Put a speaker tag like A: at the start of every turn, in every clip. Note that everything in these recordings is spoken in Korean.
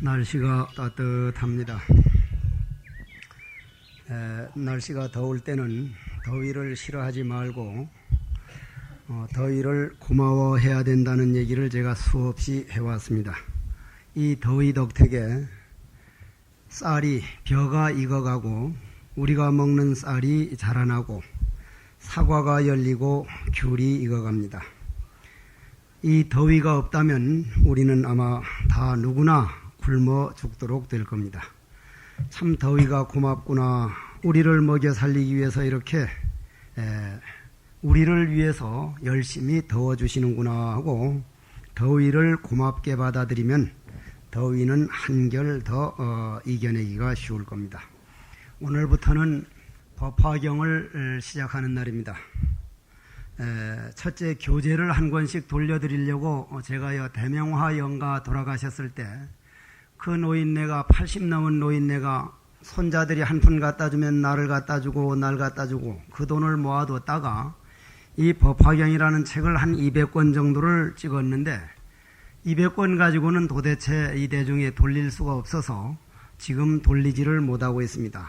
A: 날씨가 따뜻합니다. 날씨가 더울 때는 더위를 싫어하지 말고 더위를 고마워해야 된다는 얘기를 제가 수없이 해왔습니다. 이 더위 덕택에 쌀이 벼가 익어가고 우리가 먹는 쌀이 자라나고 사과가 열리고 귤이 익어갑니다. 이 더위가 없다면 우리는 아마 다 누구나 굶어 죽도록 될 겁니다. 참 더위가 고맙구나. 우리를 먹여 살리기 위해서 이렇게 우리를 위해서 열심히 더워주시는구나 하고 더위를 고맙게 받아들이면 더위는 한결 더 이겨내기가 쉬울 겁니다. 오늘부터는 법화경을 시작하는 날입니다. 첫째 교재를 한 권씩 돌려드리려고 제가 대명화 영가 돌아가셨을 때 그 노인네가 80 넘은 노인네가 손자들이 한 푼 갖다 주면 나를 갖다 주고 날 갖다 주고 그 돈을 모아뒀다가 이 법화경이라는 책을 한 200권 정도를 찍었는데 200권 가지고는 도대체 이 대중에 돌릴 수가 없어서 지금 돌리지를 못하고 있습니다.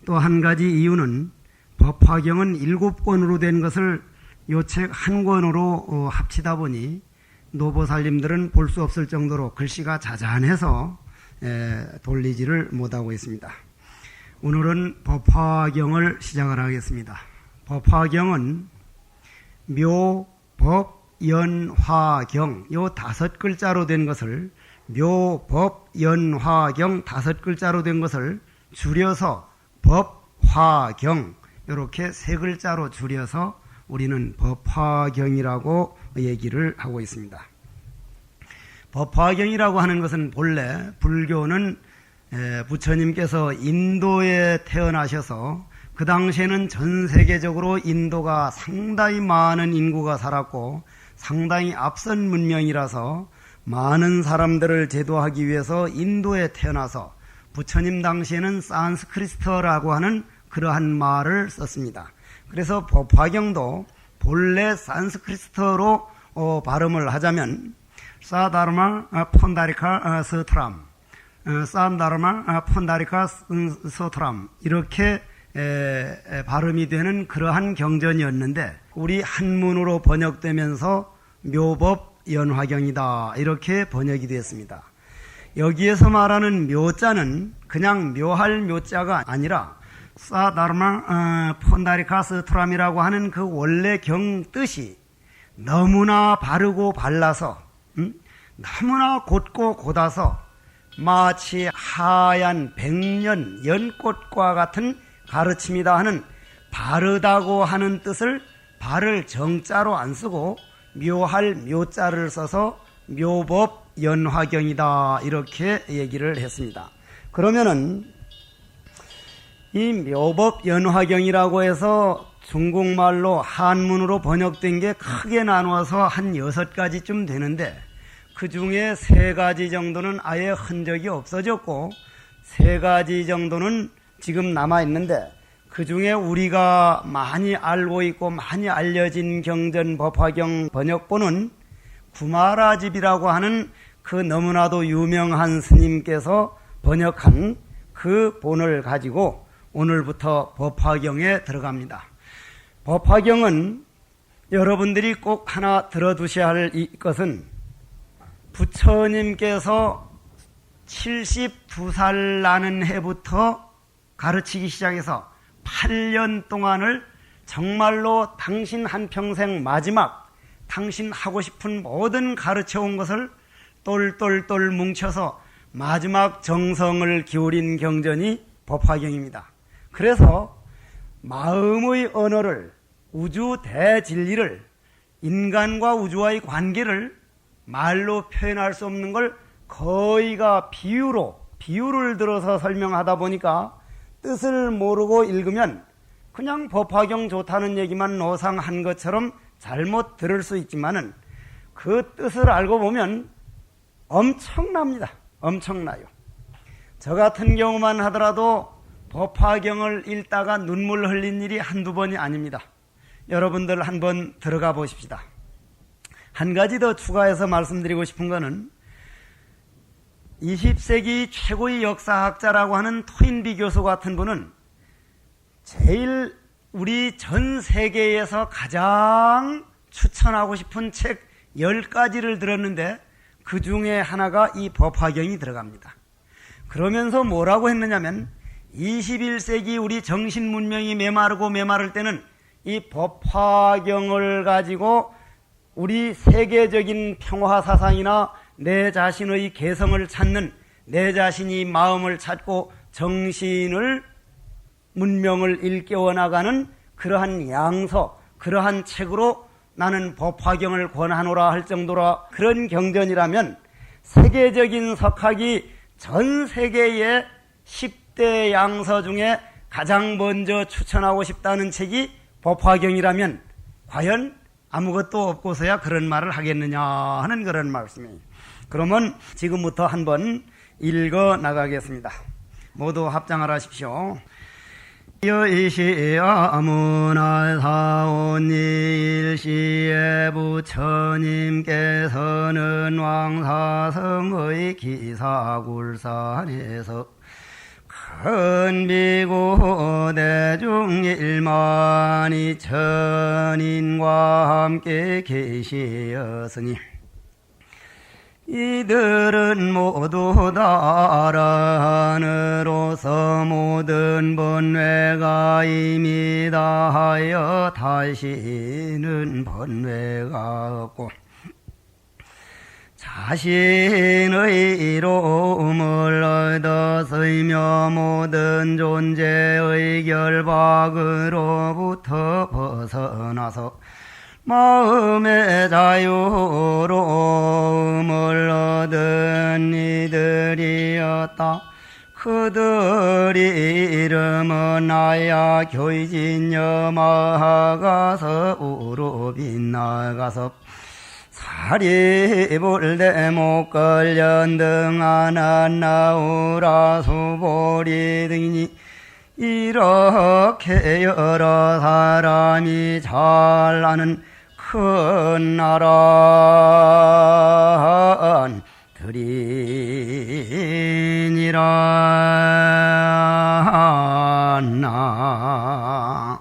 A: 또 한 가지 이유는 법화경은 7권으로 된 것을 요 책 한 권으로 합치다 보니 노보살님들은 볼 수 없을 정도로 글씨가 자잔해서 돌리지를 못하고 있습니다. 오늘은 법화경을 시작을 하겠습니다. 법화경은 묘, 법, 연, 화경 요 5글자로 된 것을 묘, 법, 연, 화경 5글자로 된 것을 줄여서 법, 화, 경 이렇게 3글자로 줄여서 우리는 법화경이라고 얘기를 하고 있습니다. 법화경이라고 하는 것은 본래 불교는 부처님께서 인도에 태어나셔서 그 당시에는 전 세계적으로 인도가 상당히 많은 인구가 살았고 상당히 앞선 문명이라서 많은 사람들을 제도하기 위해서 인도에 태어나서 부처님 당시에는 산스크리트어라고 하는 그러한 말을 썼습니다. 그래서 법화경도 본래 산스크리트어로 발음을 하자면 사다르마 폰다리카 서트람, 산다르마 폰다리카 서트람 이렇게 발음이 되는 그러한 경전이었는데 우리 한문으로 번역되면서 묘법 연화경이다 이렇게 번역이 됐습니다. 여기에서 말하는 묘자는 그냥 묘할 묘자가 아니라 사다르마 폰다리카 서트람이라고 하는 그 원래 경 뜻이 너무나 바르고 발라서 너무나 곧고 곧아서 마치 하얀 백년 연꽃과 같은 가르침이다 하는 바르다고 하는 뜻을 바를 정자로 안 쓰고 묘할 묘자를 써서 묘법 연화경이다 이렇게 얘기를 했습니다. 그러면은 이 묘법 연화경이라고 해서 중국말로 한문으로 번역된 게 크게 나누어서 한 6가지쯤 되는데 그 중에 3가지 정도는 아예 흔적이 없어졌고 3가지 정도는 지금 남아있는데 그 중에 우리가 많이 알고 있고 많이 알려진 경전 법화경 번역본은 구마라집이라고 하는 그 너무나도 유명한 스님께서 번역한 그 본을 가지고 오늘부터 법화경에 들어갑니다. 법화경은 여러분들이 꼭 하나 들어두셔야 할 것은 부처님께서 72살 나는 해부터 가르치기 시작해서 8년 동안을 정말로 당신 한평생 마지막 당신 하고 싶은 모든 가르쳐온 것을 똘똘똘 뭉쳐서 마지막 정성을 기울인 경전이 법화경입니다. 그래서 마음의 언어를 우주 대진리를 인간과 우주와의 관계를 말로 표현할 수 없는 걸 거의가 비유를 들어서 설명하다 보니까 뜻을 모르고 읽으면 그냥 법화경 좋다는 얘기만 노상한 것처럼 잘못 들을 수 있지만은 그 뜻을 알고 보면 엄청납니다. 엄청나요. 저 같은 경우만 하더라도 법화경을 읽다가 눈물 흘린 일이 한두 번이 아닙니다. 여러분들 한번 들어가 보십시다. 한 가지 더 추가해서 말씀드리고 싶은 것은 20세기 최고의 역사학자라고 하는 토인비 교수 같은 분은 제일 우리 전 세계에서 가장 추천하고 싶은 책 10가지를 들었는데 그 중에 하나가 이 법화경이 들어갑니다. 그러면서 뭐라고 했느냐면 21세기 우리 정신문명이 메마를 때는 이 법화경을 가지고 우리 세계적인 평화사상이나 내 자신의 개성을 찾는, 내 자신이 마음을 찾고 정신을, 문명을 일깨워 나가는 그러한 양서, 그러한 책으로 나는 법화경을 권하노라 할 정도라. 그런 경전이라면 세계적인 석학이 전 세계의 10대 양서 중에 가장 먼저 추천하고 싶다는 책이 법화경이라면 과연 아무것도 없고서야 그런 말을 하겠느냐 하는 그런 말씀이에요. 그러면 지금부터 한번 읽어 나가겠습니다. 모두 합장을 하십시오. 여이시아무나 사온니 일시에 부처님께서는 왕사성의 기사굴산에서 큰 비구 대중 12,000인과 함께 계시었으니 이들은 모두 다 하늘로서 모든 번뇌가 이미 다하여 다시는 번뇌가 없고 자신의 이로움을 얻었으며 모든 존재의 결박으로부터 벗어나서 마음의 자유로움을 얻은 이들이었다. 그들이 이름은 나야 교이진여 마하가서 우로 빛나가서 사리불대 목걸련 등하나 나우라 수보리 등이니 이렇게 여러 사람이 잘 아는 큰 나란 들이니라 나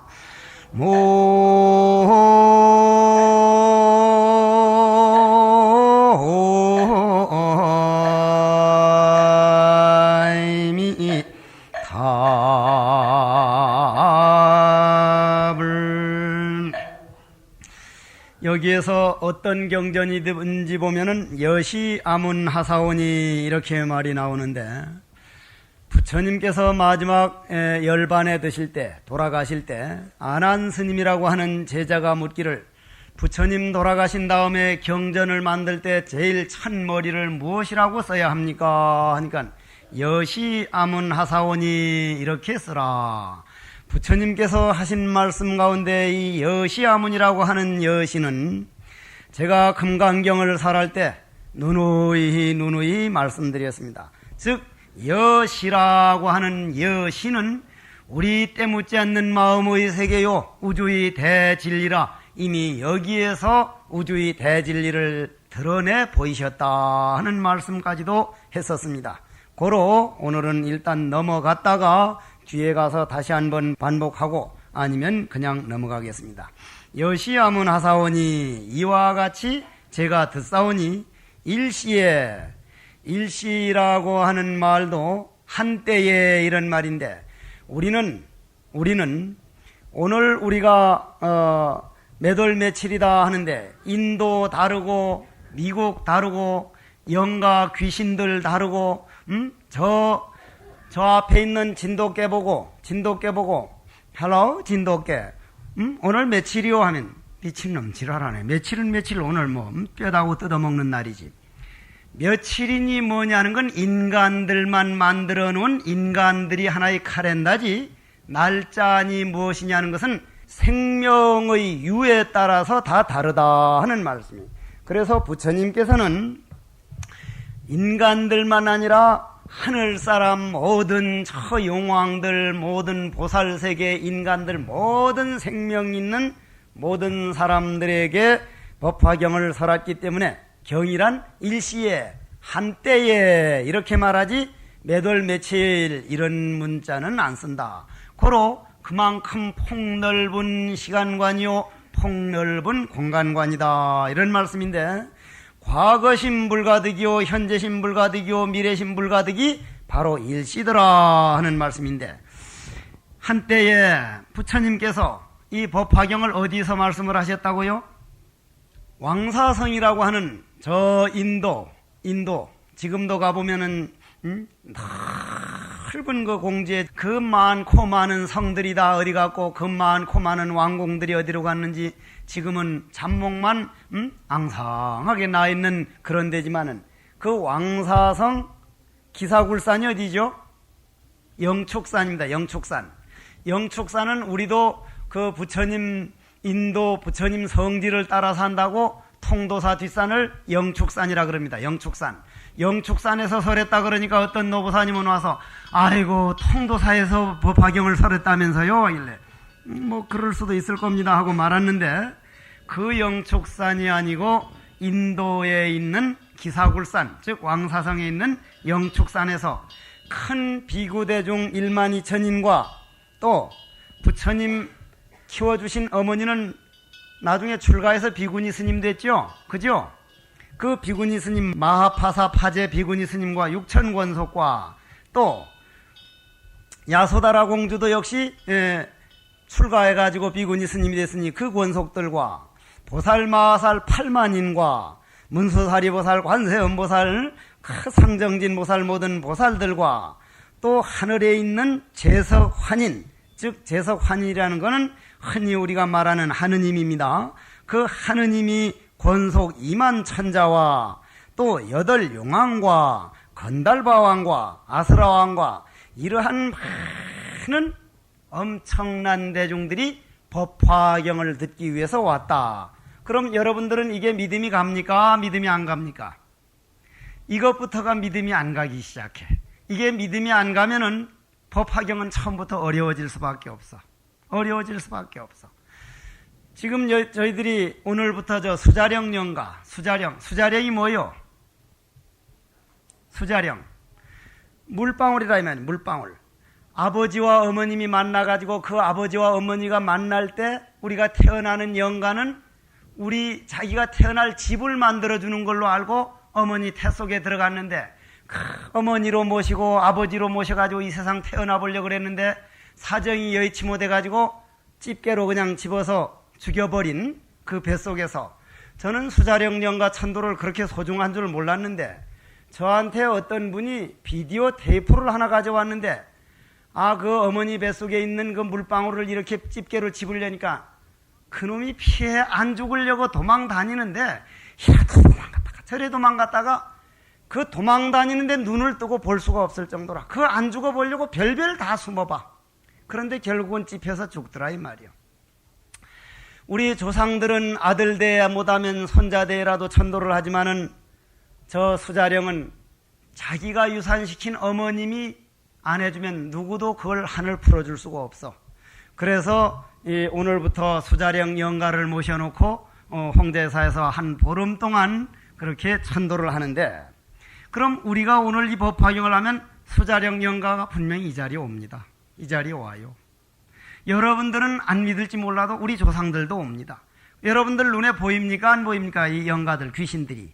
A: 여기에서 어떤 경전이든지 보면은 여시아문하사오니 이렇게 말이 나오는데 부처님께서 마지막 열반에 드실 때, 돌아가실 때 아난 스님이라고 하는 제자가 묻기를 부처님 돌아가신 다음에 경전을 만들 때 제일 첫머리를 무엇이라고 써야 합니까? 하니까 여시아문하사오니 이렇게 쓰라. 부처님께서 하신 말씀 가운데 이 여시아문이라고 하는 여시는 제가 금강경을 설할 때 누누이 말씀드렸습니다. 즉 여시라고 하는 여시는 우리 때묻지 않는 마음의 세계요 우주의 대진리라. 이미 여기에서 우주의 대진리를 드러내 보이셨다 하는 말씀까지도 했었습니다. 고로 오늘은 일단 넘어갔다가 뒤에 가서 다시 한번 반복하고 아니면 그냥 넘어가겠습니다. 여시아문하사오니 이와 같이 제가 듣사오니 일시라고 하는 말도 한때에 이런 말인데 우리는 오늘 우리가 몇 월 며칠이다 하는데 인도 다르고 미국 다르고 영가 귀신들 다르고 저 앞에 있는 진돗개 보고 헬로 진돗개 오늘 며칠이요 하면 미친놈 지랄하네. 며칠 오늘 뼈다고 뜯어먹는 날이지. 며칠이니 뭐냐는 건 인간들만 만들어 놓은 인간들이 하나의 카렌다지 날짜니 무엇이냐는 것은 생명의 유에 따라서 다 다르다 하는 말씀이에요. 그래서 부처님께서는 인간들만 아니라 하늘사람 모든 저 용왕들 모든 보살세계 인간들 모든 생명 있는 모든 사람들에게 법화경을 설했기 때문에 경이란 일시에 한때에 이렇게 말하지 몇 월 며칠 이런 문자는 안 쓴다. 고로 그만큼 폭넓은 시간관이요 폭넓은 공간관이다 이런 말씀인데, 과거심 불가득이요 현재심 불가득이요 미래심 불가득이 바로 일시더라 하는 말씀인데, 한때에 부처님께서 이 법화경을 어디서 말씀을 하셨다고요? 왕사성이라고 하는 저 인도 지금도 가보면은 넓은 그 공지에 그 많고 많은 성들이 다 어디 갔고 그 많고 많은 왕궁들이 어디로 갔는지 지금은 잡목만 앙상하게 나 있는 그런 데지만은, 그 왕사성 기사굴산이 어디죠? 영축산입니다. 영축산은 우리도 그 부처님 인도 부처님 성지를 따라서 한다고 통도사 뒷산을 영축산이라 그럽니다. 영축산에서 설했다 그러니까 어떤 노보사님은 와서 아이고 통도사에서 법화경을 설했다면서요 이래. 뭐 그럴 수도 있을 겁니다 하고 말았는데, 그 영축산이 아니고 인도에 있는 기사굴산, 즉 왕사성에 있는 영축산에서 큰 비구대중 1만 2천인과 또 부처님 키워주신 어머니는 나중에 출가해서 비구니 스님 됐죠? 그죠? 그 비구니 스님 마하파사 파제 비구니 스님과 육천권속과 또 야소다라 공주도 역시 출가해가지고 비구니 스님이 됐으니 그 권속들과 보살 마하살 8만인과 문수사리보살 관세음보살 상정진보살 모든 보살들과 또 하늘에 있는 제석환인, 즉 제석환이라는 것은 흔히 우리가 말하는 하느님입니다. 그 하느님이 권속 2만 천자와 또 8용왕과 건달바왕과 아스라왕과 이러한 많은 엄청난 대중들이 법화경을 듣기 위해서 왔다. 그럼 여러분들은 이게 믿음이 갑니까? 믿음이 안 갑니까? 이것부터가 믿음이 안 가기 시작해. 이게 믿음이 안 가면은 법화경은 처음부터 어려워질 수밖에 없어. 지금 저희들이 오늘부터 저 수자령 연가, 수자령이 뭐요? 수자령. 물방울이라 하면 물방울. 아버지와 어머님이 만나가지고 그 아버지와 어머니가 만날 때 우리가 태어나는 연가는 자기가 태어날 집을 만들어주는 걸로 알고 어머니 태 속에 들어갔는데, 그 어머니로 모시고 아버지로 모셔가지고 이 세상 태어나 보려고 그랬는데 사정이 여의치 못해가지고 집게로 그냥 집어서 죽여버린 그 뱃속에서 저는 수자령 연가 천도를 그렇게 소중한 줄 몰랐는데, 저한테 어떤 분이 비디오 테이프를 하나 가져왔는데, 그 어머니 뱃속에 있는 그 물방울을 이렇게 집게로 집으려니까 그놈이 피해 안 죽으려고 도망 다니는데, 이래도 도망갔다가 저래 도망갔다가 그 도망 다니는데 눈을 뜨고 볼 수가 없을 정도라. 그 안 죽어보려고 별별 다 숨어봐. 그런데 결국은 찝혀서 죽더라 이 말이요. 우리 조상들은 아들 대야 못하면 손자 대라도 천도를 하지만은 저 수자령은 자기가 유산시킨 어머님이 안 해주면 누구도 그걸 한을 풀어줄 수가 없어. 그래서 오늘부터 수자령 영가를 모셔놓고 홍대사에서 한 보름 동안 그렇게 천도를 하는데, 그럼 우리가 오늘 이 법화경을 하면 수자령 영가가 분명히 이 자리에 옵니다. 이 자리에 와요. 여러분들은 안 믿을지 몰라도 우리 조상들도 옵니다. 여러분들 눈에 보입니까? 안 보입니까? 이 영가들, 귀신들이.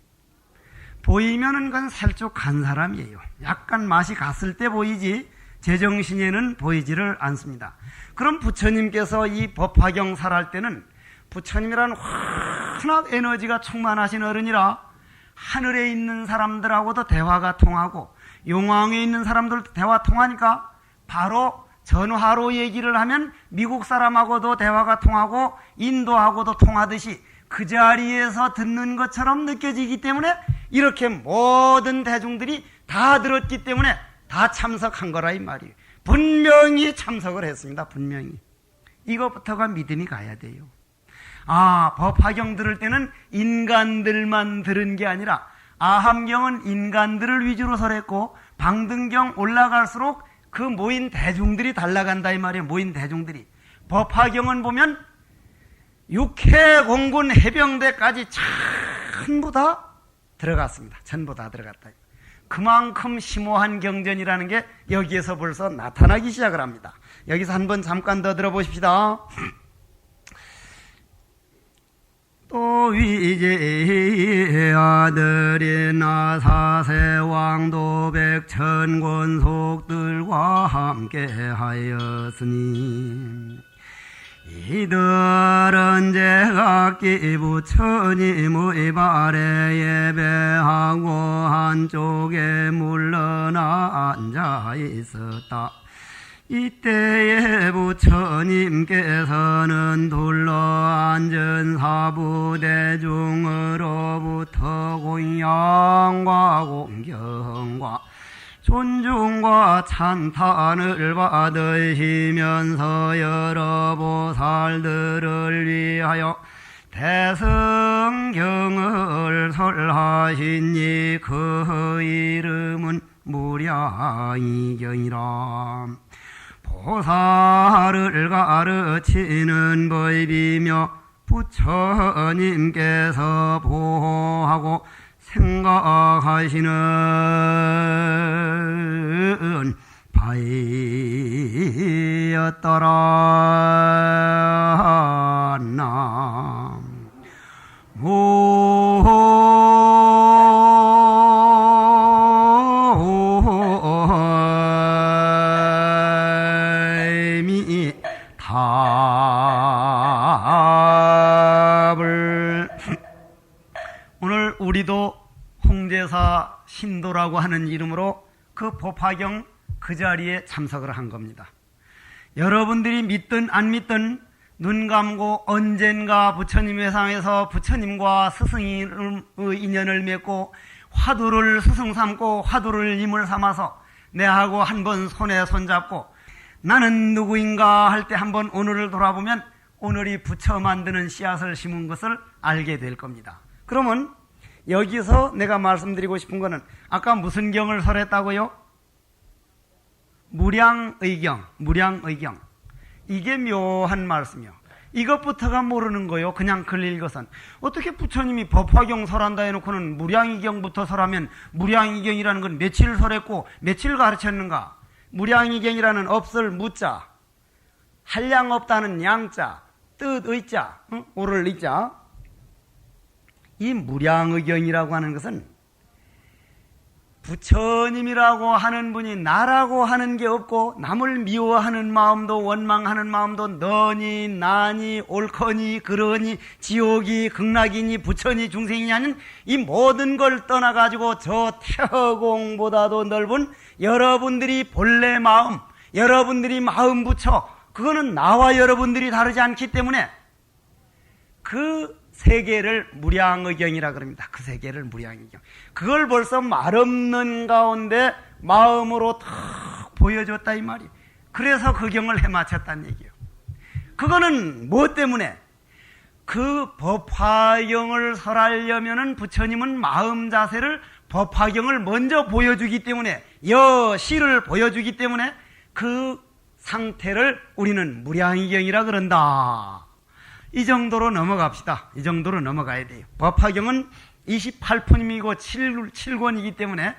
A: 보이면은 그건 살짝 간 사람이에요. 약간 맛이 갔을 때 보이지 제정신에는 보이지를 않습니다. 그럼 부처님께서 이 법화경 설할 때는 부처님이란 환한 에너지가 충만하신 어른이라 하늘에 있는 사람들하고도 대화가 통하고 용왕에 있는 사람들도 대화 통하니까 바로 전화로 얘기를 하면 미국 사람하고도 대화가 통하고 인도하고도 통하듯이 그 자리에서 듣는 것처럼 느껴지기 때문에 이렇게 모든 대중들이 다 들었기 때문에 다 참석한 거라 이 말이에요. 분명히 참석을 했습니다. 분명히. 이것부터가 믿음이 가야 돼요. 법화경 들을 때는 인간들만 들은 게 아니라 아함경은 인간들을 위주로 설했고 방등경 올라갈수록 그 모인 대중들이 달라간다 이 말이에요. 모인 대중들이. 법화경은 보면 육해 공군 해병대까지 전부 다 들어갔습니다. 전부 다 들어갔다. 그만큼 심오한 경전이라는 게 여기에서 벌써 나타나기 시작을 합니다. 여기서 한번 잠깐 더 들어보십시다. 또 위제의 아들인 나사세왕도 백천권속들과 함께하였으니 이들은 제각기 부처님의 발에 예배하고 한쪽에 물러나 앉아 있었다. 이때에 부처님께서는 둘러앉은 사부대중으로부터 공양과 공경과 존중과 찬탄을 받으시면서 여러 보살들을 위하여 대성경을 설하시니 그 이름은 무량이경이라. 보살을 가르치는 법이며 부처님께서 보호하고 생각하시는 바이었더라. 답을 오늘 우리도 홍제사 신도라고 하는 이름으로 그 법화경 그 자리에 참석을 한 겁니다. 여러분들이 믿든 안 믿든 눈 감고 언젠가 부처님 회상에서 부처님과 스승의 인연을 맺고 화두를 스승 삼고 화두를 임을 삼아서 내하고 한번 손에 손잡고 나는 누구인가 할 때 한번 오늘을 돌아보면 오늘이 부처 만드는 씨앗을 심은 것을 알게 될 겁니다. 그러면 여기서 내가 말씀드리고 싶은 거는 아까 무슨 경을 설했다고요? 무량의경. 이게 묘한 말씀이요. 이것부터가 모르는 거요. 그냥 글 읽어선. 어떻게 부처님이 법화경 설한다 해놓고는 무량의경부터 설하면 무량의경이라는 건 며칠 설했고 며칠 가르쳤는가? 무량의경이라는 없을 무자, 한량 없다는 양자, 뜻 의자, 오를 의자. 이 무량의경이라고 하는 것은 부처님이라고 하는 분이 나라고 하는 게 없고 남을 미워하는 마음도 원망하는 마음도 너니 나니 옳거니 그러니 지옥이 극락이니 부처니 중생이니 하는 이 모든 걸 떠나가지고 저 태허공보다도 넓은 여러분들이 본래 마음, 여러분들이 마음 부처, 그거는 나와 여러분들이 다르지 않기 때문에 그 세계를 무량의경이라 그럽니다. 그 세계를 무량의경. 그걸 벌써 말없는 가운데 마음으로 탁 보여줬다 이 말이에요. 그래서 그 경을 해마쳤다는 얘기예요. 그거는 뭐 때문에? 그 법화경을 설하려면은 부처님은 마음 자세를 법화경을 먼저 보여주기 때문에 여시를 보여주기 때문에 그 상태를 우리는 무량의경이라 그런다. 이 정도로 넘어갑시다. 이 정도로 넘어가야 돼요. 법화경은 28푼이고 7권이기 때문에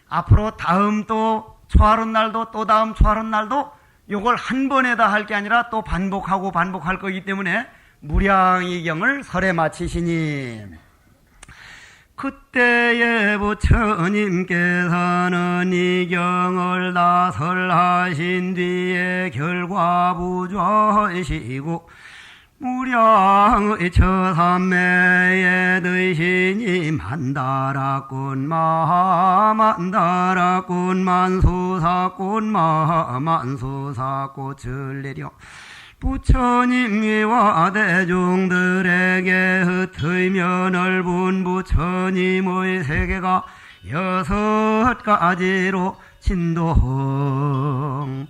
A: 앞으로 다음 또 초하룻 날도 또 다음 초하룻 날도 요걸 한 번에다 할 게 아니라 또 반복하고 반복할 거기 때문에 무량의경을 설에 마치시니 그때에 부처님께서는 이 경을 다 설하신 뒤에 결과부좌하시고 무량의 처삼매에 드시니 만다라꽃 만수사꽃을 내려 부처님과 대중들에게 흩으며 넓은 부처님의 세계가 6가지로 진도하였느니라.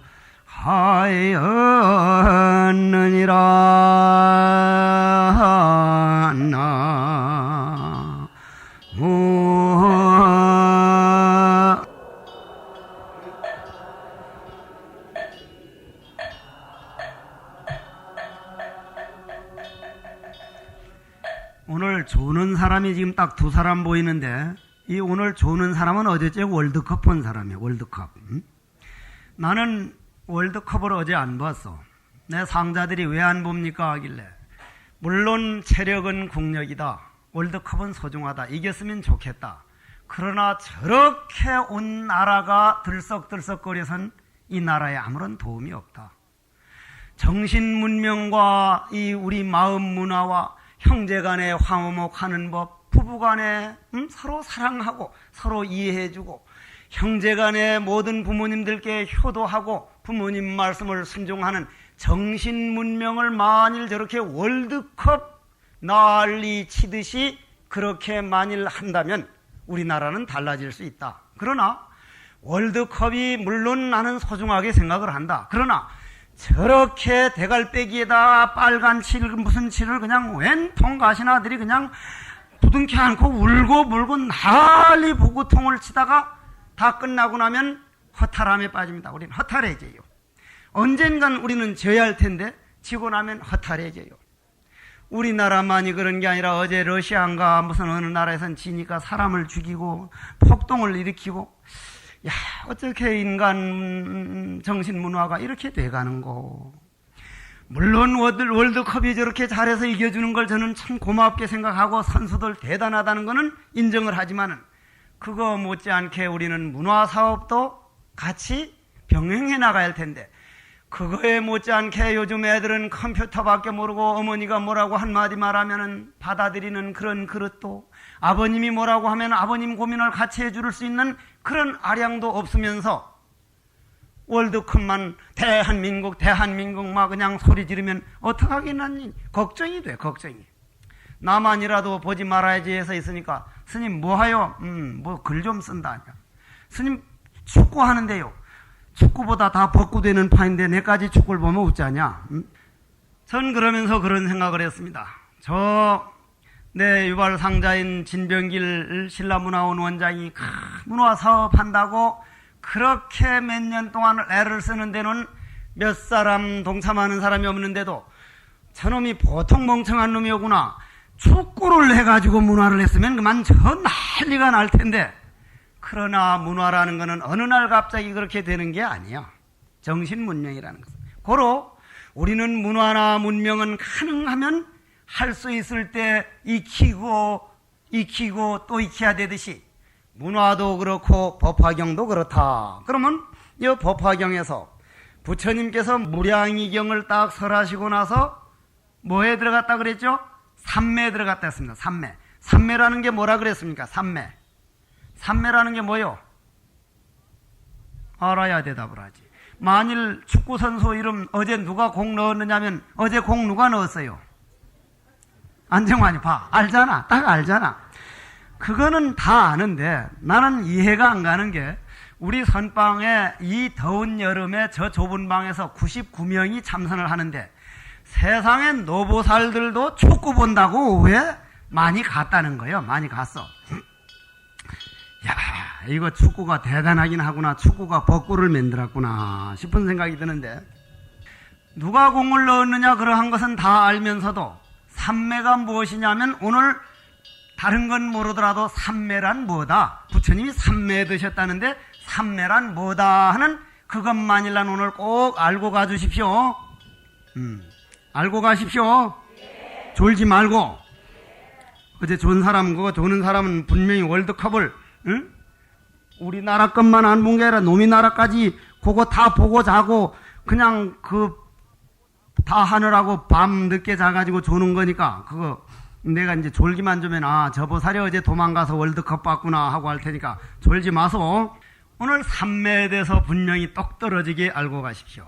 A: 오늘 조는 사람이 지금 딱 2사람 보이는데 이 오늘 조는 사람은 어제째 월드컵 본 사람이야. 월드컵. 응? 나는 월드컵을 어제 안 봤어. 내 상자들이 왜 안 봅니까 하길래, 물론 체력은 국력이다. 월드컵은 소중하다. 이겼으면 좋겠다. 그러나 저렇게 온 나라가 들썩들썩거려선 이 나라에 아무런 도움이 없다. 정신문명과 이 우리 마음 문화와 형제간에 화목하는 법, 부부간에 서로 사랑하고 서로 이해해주고, 형제간에 모든 부모님들께 효도하고 부모님 말씀을 순종하는 정신문명을 만일 저렇게 월드컵 난리 치듯이 그렇게 만일 한다면 우리나라는 달라질 수 있다. 그러나 월드컵이 물론 나는 소중하게 생각을 한다. 그러나 저렇게 대갈배기에다 빨간 칠 무슨 칠을 그냥 웬통 가시나들이 그냥 부둥켜 안고 울고 물고 난리 보구통을 치다가 다 끝나고 나면 허탈함에 빠집니다. 우리는 허탈해져요. 언젠간 우리는 져야 할 텐데 지고 나면 허탈해져요. 우리나라만이 그런 게 아니라 어제 러시아인가 무슨 어느 나라에선 지니까 사람을 죽이고 폭동을 일으키고, 야, 어떻게 인간 정신문화가 이렇게 돼가는고. 물론 월드컵이 저렇게 잘해서 이겨주는 걸 저는 참 고맙게 생각하고 선수들 대단하다는 거는 인정을 하지만은, 그거 못지않게 우리는 문화사업도 같이 병행해 나가야 할 텐데, 그거에 못지않게 요즘 애들은 컴퓨터밖에 모르고 어머니가 뭐라고 한마디 말하면은 받아들이는 그런 그릇도, 아버님이 뭐라고 하면 아버님 고민을 같이 해줄 수 있는 그런 아량도 없으면서 월드컵만 대한민국 막 그냥 소리 지르면 어떡하겠나니 걱정이 돼. 걱정이. 나만이라도 보지 말아야지 해서 있으니까, 스님 뭐하요? 뭐 글 좀 쓴다. 스님 축구하는데요. 축구보다 다 벚구되는 파인데 내까지 축구를 보면 웃자냐? 전 그러면서 그런 생각을 했습니다. 내 유발 상자인 진병길 신라문화원 원장이 문화사업 한다고 그렇게 몇 년 동안 애를 쓰는 데는 몇 사람 동참하는 사람이 없는데도 저놈이 보통 멍청한 놈이었구나. 축구를 해가지고 문화를 했으면 그만 저 난리가 날 텐데, 그러나 문화라는 것은 어느 날 갑자기 그렇게 되는 게 아니야. 정신문명이라는 것은. 고로 우리는 문화나 문명은 가능하면 할 수 있을 때 익히고 또 익혀야 되듯이 문화도 그렇고 법화경도 그렇다. 그러면 이 법화경에서 부처님께서 무량의경을 딱 설하시고 나서 뭐에 들어갔다 그랬죠? 삼매에 들어갔다 했습니다. 삼매. 삼매라는 게 뭐라 그랬습니까? 삼매. 삼매라는 게 뭐요? 알아야 대답을 하지. 만일 축구선수 이름 어제 누가 공 넣었느냐면 어제 공 누가 넣었어요? 안정환이. 봐. 알잖아. 딱 알잖아. 그거는 다 아는데 나는 이해가 안 가는 게, 우리 선방에 이 더운 여름에 저 좁은 방에서 99명이 참선을 하는데 세상에 노보살들도 축구 본다고 왜 많이 갔다는 거예요. 많이 갔어. 야, 이거 축구가 대단하긴 하구나. 축구가 벚구를 만들었구나 싶은 생각이 드는데, 누가 공을 넣었느냐 그러한 것은 다 알면서도 삼매가 무엇이냐면, 오늘 다른 건 모르더라도 삼매란 뭐다, 부처님이 삼매 드셨다는데 삼매란 뭐다 하는 그것만일란 오늘 꼭 알고 가주십시오. 알고 가십시오. 졸지 말고. 어제 좋은 사람, 그거 조는 사람은 분명히 월드컵을, 응? 우리나라 것만 안 본 게 아니라 놈이 나라까지 그거 다 보고 자고 그냥 다 하느라고 밤 늦게 자가지고 조는 거니까, 그거 내가 이제 졸기만 주면 저 보살이 어제 도망가서 월드컵 봤구나 하고 할 테니까 졸지 마소. 오늘 삼매에 대해서 분명히 똑 떨어지게 알고 가십시오.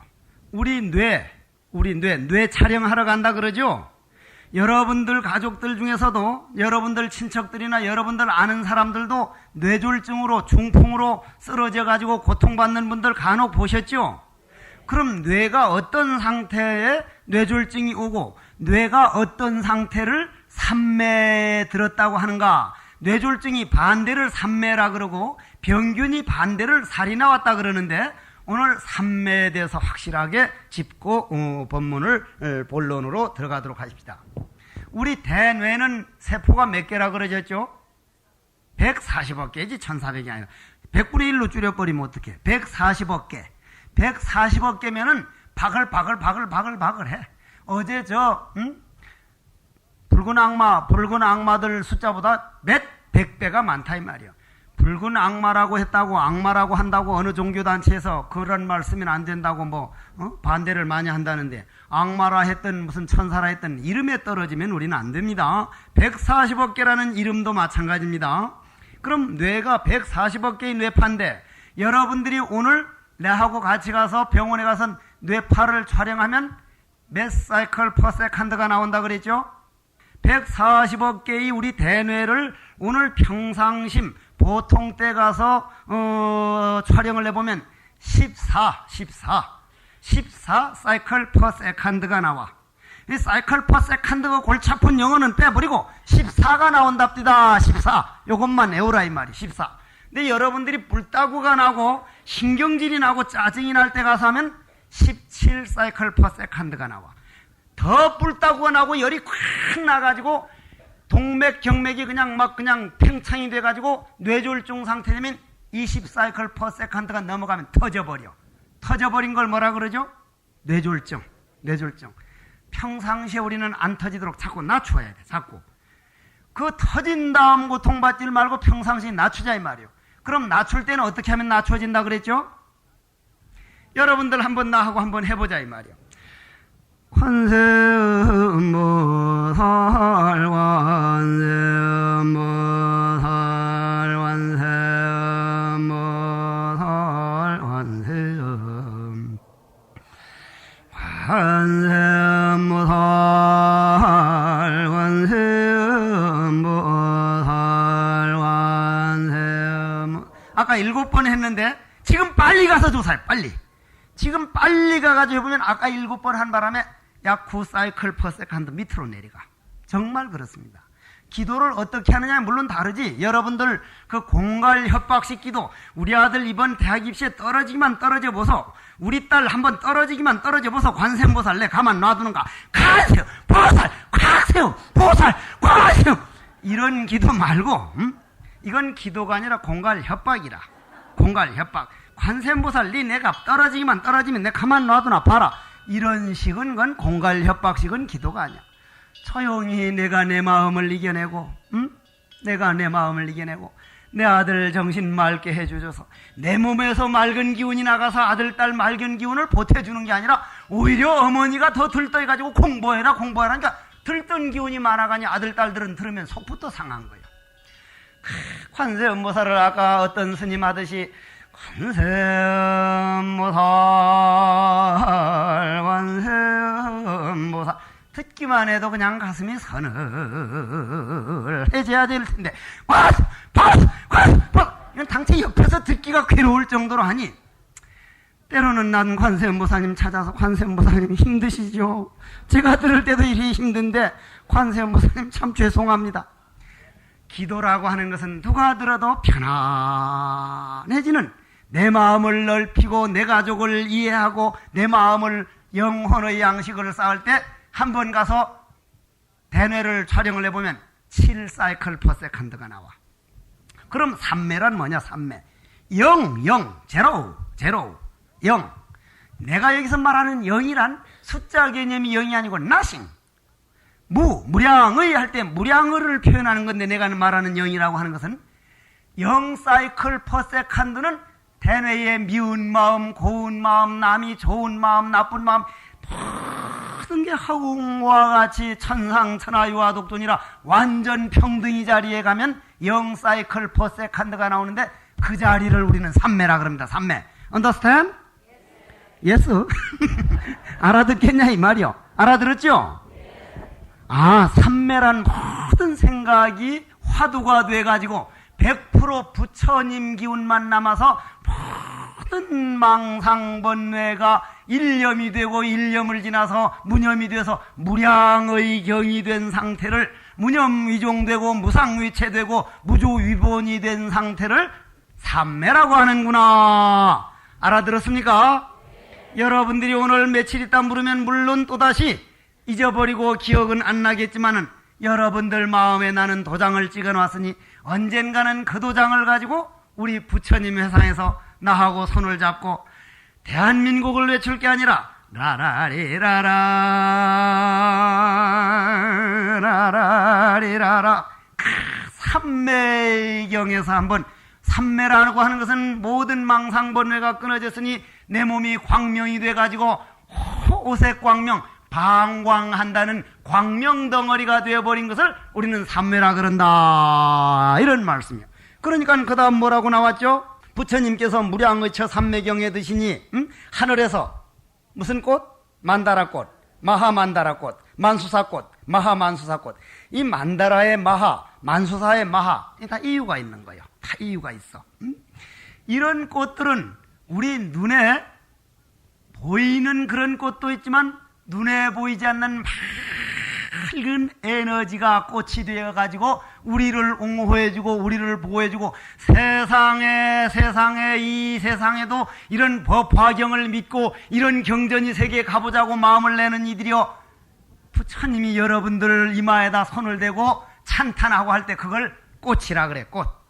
A: 우리 뇌 촬영하러 간다 그러죠? 여러분들 가족들 중에서도 여러분들 친척들이나 여러분들 아는 사람들도 뇌졸중으로 중풍으로 쓰러져 가지고 고통받는 분들 간혹 보셨죠? 그럼 뇌가 어떤 상태에 뇌졸중이 오고 뇌가 어떤 상태를 삼매에 들었다고 하는가? 뇌졸중이 반대를 삼매라 그러고 병균이 반대를 살이 나왔다 그러는데, 오늘 삼매에 대해서 확실하게 짚고 법문을 본론으로 들어가도록 하십시다. 우리 대뇌는 세포가 몇 개라 그러셨죠? 140억 개지 1400이 아니라 100분의 1로 줄여버리면 어떡해. 140억 개. 140억 개면은 바글 해. 어제 붉은 악마들 숫자보다 몇 100배가 많다 이 말이야. 붉은 악마라고 했다고 악마라고 한다고 어느 종교단체에서 그런 말 쓰면 안 된다고 반대를 많이 한다는데, 악마라 했든 무슨 천사라 했든 이름에 떨어지면 우리는 안 됩니다. 140억 개라는 이름도 마찬가지입니다. 그럼 뇌가 140억 개의 뇌파인데, 여러분들이 오늘 내하고 같이 가서 병원에 가서 뇌파를 촬영하면 몇 사이클 퍼 세컨드가 나온다 그랬죠? 140억 개의 우리 대뇌를 오늘 평상심 보통 때 가서 촬영을 해보면 14 사이클 퍼 세컨드가 나와. 이 사이클 퍼 세컨드가 골치 아픈 영어는 빼버리고 14가 나온답니다. 14. 요것만 외우라 이 말이. 14. 근데 여러분들이 불따구가 나고 신경질이 나고 짜증이 날 때 가서 하면 17 사이클 퍼 세컨드가 나와. 더 불따구가 나고 열이 콱 나가지고 동맥 경맥이 그냥 팽창이 돼가지고 뇌졸중 상태 되면 20 사이클 퍼 세컨드가 넘어가면 터져버려. 터져버린 걸 뭐라 그러죠? 뇌졸중. 평상시에 우리는 안 터지도록 자꾸 낮춰야 돼. 자꾸. 그 터진 다음 고통받지 말고 평상시에 낮추자 이 말이에요. 그럼 낮출 때는 어떻게 하면 낮춰진다 그랬죠? 여러분들 한번 나하고 한번 해보자 이 말이에요. 관세음보살 관세음보살 관세음보살 관세음보살 관세음보살 아까 7번 했는데 지금 빨리 가서 조사해. 지금 빨리 가가지고 해보면 아까 7번 한 바람에 약 9 사이클 퍼 세컨드 밑으로 내려가. 정말 그렇습니다. 기도를 어떻게 하느냐 물론 다르지. 여러분들 그 공갈 협박식 기도, 우리 아들 이번 대학 입시에 떨어지기만 떨어져 보소, 우리 딸 한번 떨어지기만 떨어져 보소, 관세음보살 내 가만 놔두는가, 가세요 보살 콱세요 보살 콱세요, 이런 기도 말고 이건 기도가 아니라 공갈 협박이라. 공갈 협박. 관세음보살 네 내가 떨어지면 내 가만 놔두나 봐라, 이런 식은 건 공갈 협박식은 기도가 아니야. 조용히 내가 내 마음을 이겨내고 내가 내 마음을 이겨내고 내 아들 정신 맑게 해주셔서 내 몸에서 맑은 기운이 나가서 아들 딸 맑은 기운을 보태주는 게 아니라 오히려 어머니가 더 들떠가지고 공부해라 하니까 들뜬 기운이 많아가니 아들 딸들은 들으면 속부터 상한 거예요. 관세음보살을 아까 어떤 스님 하듯이 관세음보살 듣기만 해도 그냥 가슴이 서늘해져야 될 텐데, 이건 당체 옆에서 듣기가 괴로울 정도로 하니, 때로는 난 관세음보살님 찾아서 관세음보살님 힘드시죠? 제가 들을 때도 이리 힘든데 관세음보살님 참 죄송합니다. 기도라고 하는 것은 누가 들어도 편안해지는, 내 마음을 넓히고 내 가족을 이해하고 내 마음을 영혼의 양식을 쌓을 때 한 번 가서 대뇌를 촬영을 해보면 7 사이클 퍼 세컨드가 나와. 그럼 삼매란 뭐냐? 삼매. 0, 0, 0. 내가 여기서 말하는 0이란 숫자 개념이 0이 아니고 nothing. 무량의 할 때 무량의를 표현하는 건데, 내가 말하는 0이라고 하는 것은 0 사이클 퍼 세컨드는 대뇌의 미운 마음, 고운 마음, 남이 좋은 마음, 나쁜 마음 모든 게 하궁과 같이 천상천하유화 독존이라 완전 평등이 자리에 가면 0 사이클 퍼 세컨드가 나오는데, 그 자리를 우리는 삼매라 그럽니다. 삼매. Understand? Yes. 알아듣겠냐 이 말이요. 알아들었죠? 삼매란 모든 생각이 화두가 돼가지고 100% 부처님 기운만 남아서 모든 망상번뇌가 일념이 되고 일념을 지나서 무념이 되어서 무량의 경이 된 상태를, 무념위종되고 무상위체되고 무조위본이 된 상태를 삼매라고 하는구나. 알아들었습니까? 여러분들이 오늘 며칠 있다 물으면 물론 또다시 잊어버리고 기억은 안 나겠지만은 여러분들 마음에 나는 도장을 찍어 놨으니 언젠가는 그 도장을 가지고 우리 부처님 회상에서 나하고 손을 잡고 대한민국을 외칠 게 아니라 라라리라라 라라리라라 삼매경에서 한번 삼매라고 하는 것은 모든 망상번뇌가 끊어졌으니 내 몸이 광명이 돼가지고 오색광명 방광한다는 광명덩어리가 되어버린 것을 우리는 삼매라 그런다 이런 말씀이에요. 그러니까 그 다음 뭐라고 나왔죠? 부처님께서 무량의처 삼매경에 드시니 하늘에서 무슨 꽃? 만다라꽃, 마하만다라꽃, 만수사꽃, 마하만수사꽃. 이 만다라의 마하, 만수사의 마하, 다 이유가 있는 거예요. 다 이유가 있어. 이런 꽃들은 우리 눈에 보이는 그런 꽃도 있지만 눈에 보이지 않는 맑은 에너지가 꽃이 되어가지고 우리를 옹호해주고 우리를 보호해주고 세상에 이 세상에도 이런 법화경을 믿고 이런 경전이 세계에 가보자고 마음을 내는 이들이요, 부처님이 여러분들 이마에다 손을 대고 찬탄하고 할 때 그걸 꽃이라 그래. 꽃.